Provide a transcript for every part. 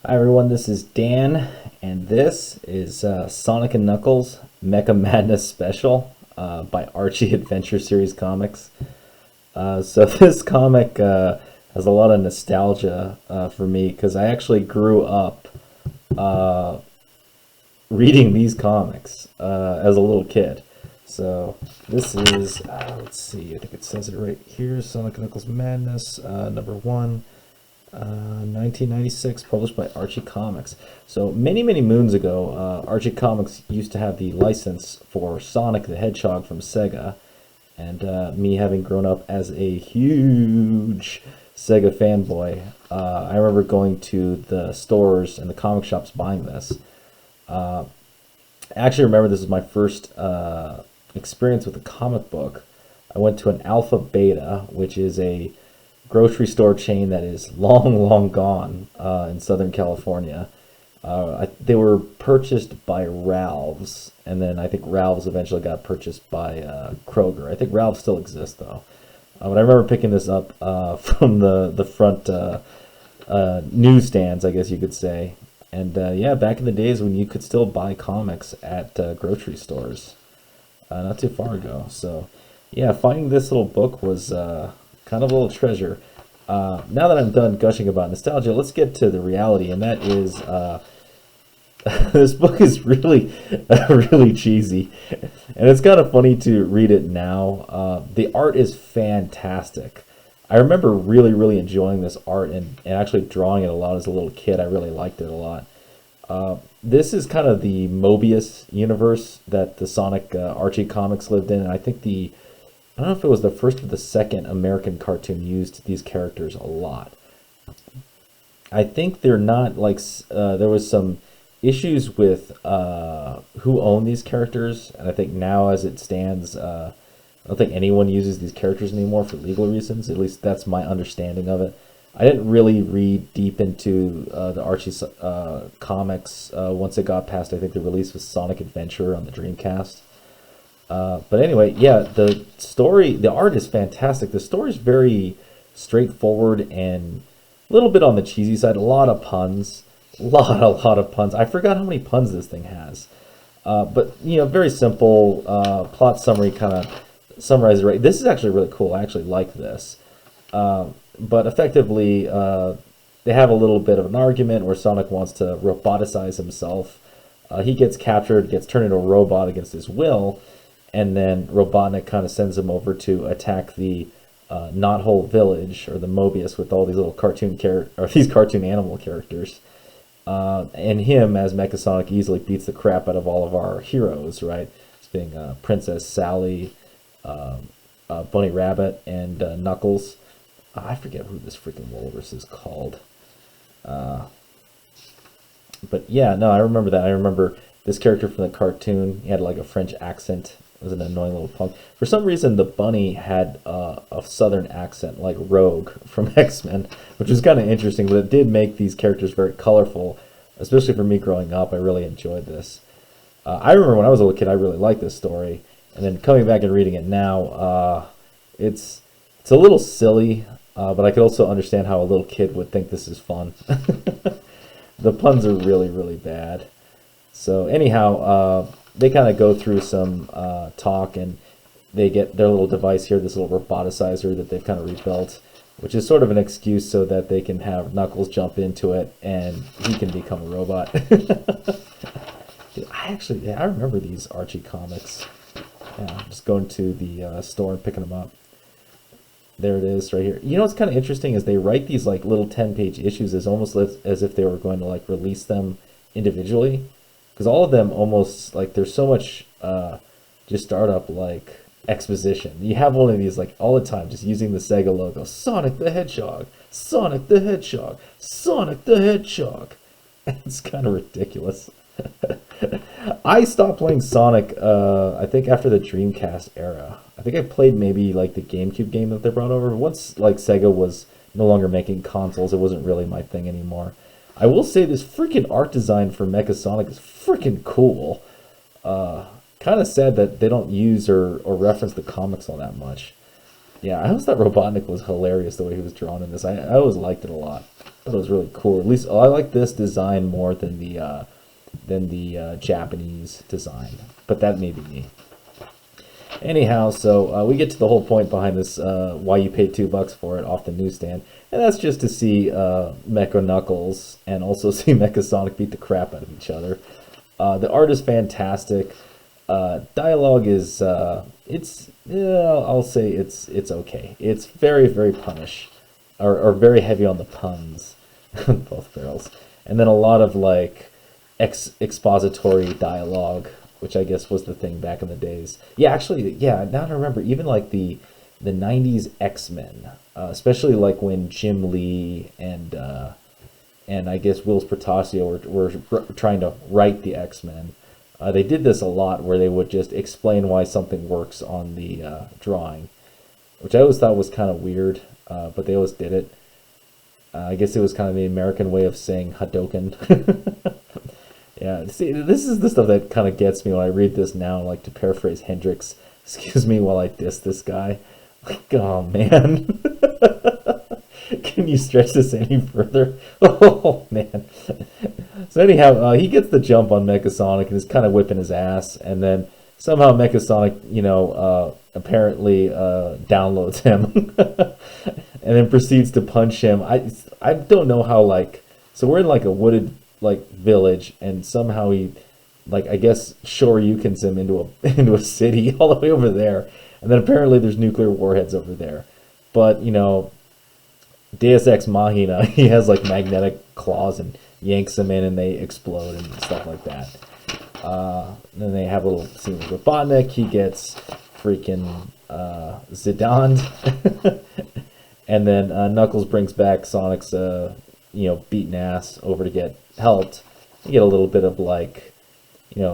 Hi everyone, this is Dan, and this is Sonic and Knuckles Mecha Madness Special by Archie Adventure Series Comics. So this comic has a lot of nostalgia for me because I actually grew up uh, reading these comics as a little kid. So this is, let's see, I think it says it right here, Sonic and Knuckles Madness, number 1. 1996, published by Archie Comics. So many moons ago, Archie Comics used to have the license for Sonic the Hedgehog from Sega, and me having grown up as a huge Sega fanboy, I remember going to the stores and the comic shops buying this. I actually remember this was my first experience with a comic book. I went to an Alpha Beta, which is a grocery store chain that is long gone in Southern California. They were purchased by Ralph's, and then I think Ralph's eventually got purchased by Kroger. I think Ralph's still exists though. But I remember picking this up from the front newsstands, I guess you could say. And yeah, back in the days when you could still buy comics at grocery stores, not too far ago. So yeah, finding this little book was kind of a little treasure. Now that I'm done gushing about nostalgia, let's get to the reality, and that is this book is really, really cheesy, and it's kind of funny to read it now. The art is fantastic. I remember really enjoying this art and actually drawing it a lot as a little kid. I really liked it a lot. This is kind of the Mobius universe that the Sonic Archie comics lived in, and I don't know if it was the first or the second American cartoon used these characters a lot. I think they're not like, there was some issues with who owned these characters, and I think now as it stands, I don't think anyone uses these characters anymore for legal reasons. At least that's my understanding of it. I didn't really read deep into the Archie comics once it got past, I think, the release was Sonic Adventure on the Dreamcast. But anyway, yeah, the art is fantastic. The story is very straightforward and a little bit on the cheesy side. A lot of puns, a lot of puns. I forgot how many puns this thing has. But very simple plot summary, kind of summarizes it right. This is actually really cool. I actually like this. But effectively, they have a little bit of an argument where Sonic wants to roboticize himself. He gets captured, gets turned into a robot against his will. And then Robotnik kind of sends him over to attack the Knothole Village, or the Mobius, with all these little these cartoon animal characters. And him, as Mecha Sonic, easily beats the crap out of all of our heroes, right? It's being Princess Sally, Bunny Rabbit, and Knuckles. I forget who this freaking walrus is called. But yeah, no, I remember that. I remember this character from the cartoon. He had like a French accent. It was an annoying little punk. For some reason, the bunny had a southern accent, like Rogue from X-Men, which was kind of interesting, but it did make these characters very colorful, especially for me growing up. I really enjoyed this. I remember when I was a little kid, I really liked this story, and then coming back and reading it now, it's a little silly, but I could also understand how a little kid would think this is fun. The puns are really bad. So anyhow, they kind of go through some talk, and they get their little device here, this little roboticizer that they've kind of rebuilt, which is sort of an excuse so that they can have Knuckles jump into it and he can become a robot. Dude, I remember these Archie comics. Yeah, just going to the store and picking them up. There it is right here. You know what's kind of interesting is they write these like little 10-page issues as almost as if they were going to like release them individually. Because all of them almost, like, there's so much just startup, like, exposition. You have one of these, like, all the time, just using the Sega logo. Sonic the Hedgehog! Sonic the Hedgehog! Sonic the Hedgehog! It's kind of ridiculous. I stopped playing Sonic, I think, after the Dreamcast era. I think I played maybe, like, the GameCube game that they brought over. Once, like, Sega was no longer making consoles, it wasn't really my thing anymore. I will say this freaking art design for Mecha Sonic is freaking cool. Kind of sad that they don't use or reference the comics all that much. Yeah, I always thought Robotnik was hilarious the way he was drawn in this. I always liked it a lot. I thought it was really cool. At least I like this design more than the Japanese design. But that may be me. Anyhow, so we get to the whole point behind this, why you paid $2 for it off the newsstand, and that's just to see Mecha Knuckles and also see Mecha Sonic beat the crap out of each other. The art is fantastic. Dialogue is it's I'll say it's okay. It's very punish, or very heavy on the puns, both barrels, and then a lot of like expository dialogue, which I guess was the thing back in the days. Yeah, actually, yeah. Now I remember, even like the '90s X-Men, especially like when Jim Lee and I guess Wills Portacio were trying to write the X-Men. They did this a lot, where they would just explain why something works on the drawing, which I always thought was kind of weird, but they always did it. I guess it was kind of the American way of saying Hadoken. Yeah, see, this is the stuff that kind of gets me when I read this now. Like, to paraphrase Hendrix, excuse me while I diss this guy. Like, oh man, can you stretch this any further? Oh man. So anyhow, he gets the jump on Mecha Sonic and is kind of whipping his ass, and then somehow Mecha Sonic, apparently downloads him, and then proceeds to punch him. I don't know how, like, so we're in like a wooded like village, and somehow he, like, I guess Shoryukens him into a city all the way over there, and then apparently there's nuclear warheads over there, but Deus Ex Machina, he has like magnetic claws and yanks them in, and they explode and stuff like that. Then they have a little scene with Robotnik. He gets freaking Zidane, and then Knuckles brings back Sonic's beaten ass over to get helped. You get a little bit of like,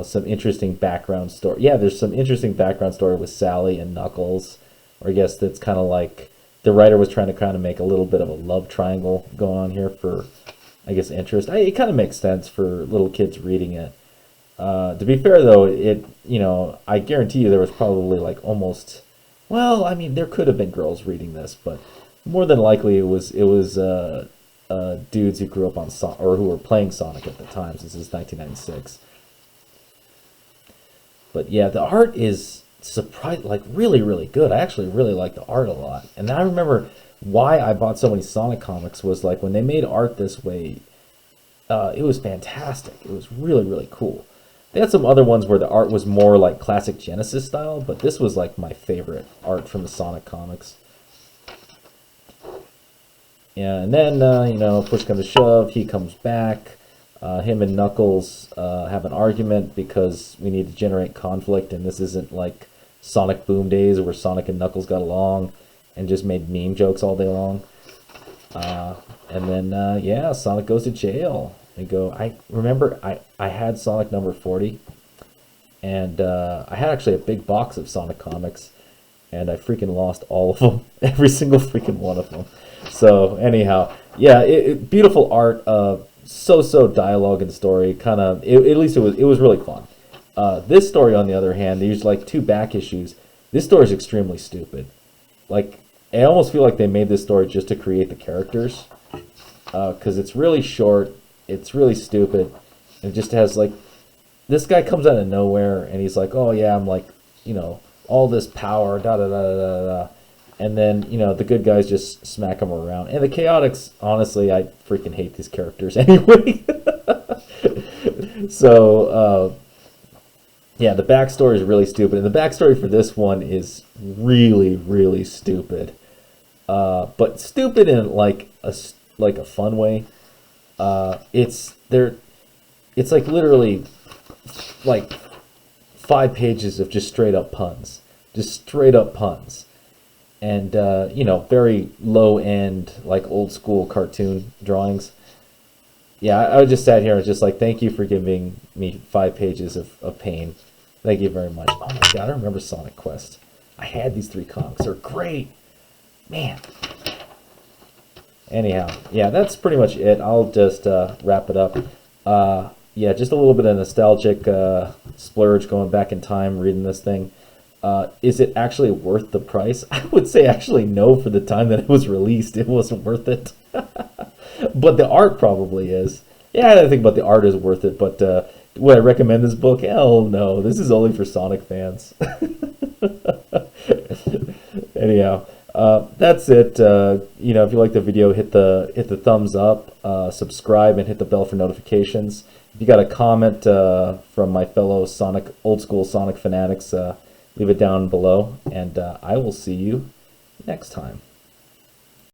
some interesting background story. Yeah, there's some interesting background story with Sally and Knuckles, or I guess that's kind of like the writer was trying to kind of make a little bit of a love triangle going on here for, I guess, interest. It kind of makes sense for little kids reading it. To be fair, though, I guarantee you there was probably like almost, well, I mean, there could have been girls reading this, but more than likely it was dudes who grew up on or who were playing Sonic at the time, since it's 1996. But yeah, the art is really good. I actually really like the art a lot, and I remember why I bought so many Sonic comics was like when they made art this way. It was fantastic. It was really cool. They had some other ones where the art was more like classic Genesis style, but this was like my favorite art from the Sonic comics. Yeah, and then push comes to shove, he comes back. Him and Knuckles have an argument because we need to generate conflict, and this isn't like Sonic Boom days where Sonic and Knuckles got along and just made meme jokes all day long. And then Sonic goes to jail. I remember I had Sonic number 40, and I had actually a big box of Sonic comics, and I freaking lost all of them, every single freaking one of them. So anyhow, yeah, beautiful art, so dialogue and story, kind of, at least it was really fun. This story, on the other hand, there's like 2 back issues. This story is extremely stupid. Like, I almost feel like they made this story just to create the characters, because it's really short, it's really stupid, and it just has like, this guy comes out of nowhere, and he's like, oh yeah, I'm like, all this power, da da da da da, and then the good guys just smack him around, and the Chaotix, honestly, I freaking hate these characters anyway. So yeah, the backstory is really stupid, and the backstory for this one is really stupid, but stupid in like a fun way. It's like literally like 5 pages of just straight up puns, and very low end, like old school cartoon drawings. Yeah, I just sat here and was just like, thank you for giving me 5 pages of pain. Thank you very much. Oh my god, I remember Sonic Quest. I had these 3 comics. They're great. Man. Anyhow, yeah, that's pretty much it. I'll just wrap it up. Yeah, just a little bit of nostalgic splurge going back in time, reading this thing. Is it actually worth the price? I would say actually no. For the time that it was released, it wasn't worth it. But the art probably is. Yeah, I think about the art is worth it. But would I recommend this book? Hell no. This is only for Sonic fans. Anyhow, that's it. If you like the video, hit the thumbs up, subscribe, and hit the bell for notifications. If you got a comment from my fellow old school Sonic fanatics, leave it down below, and I will see you next time.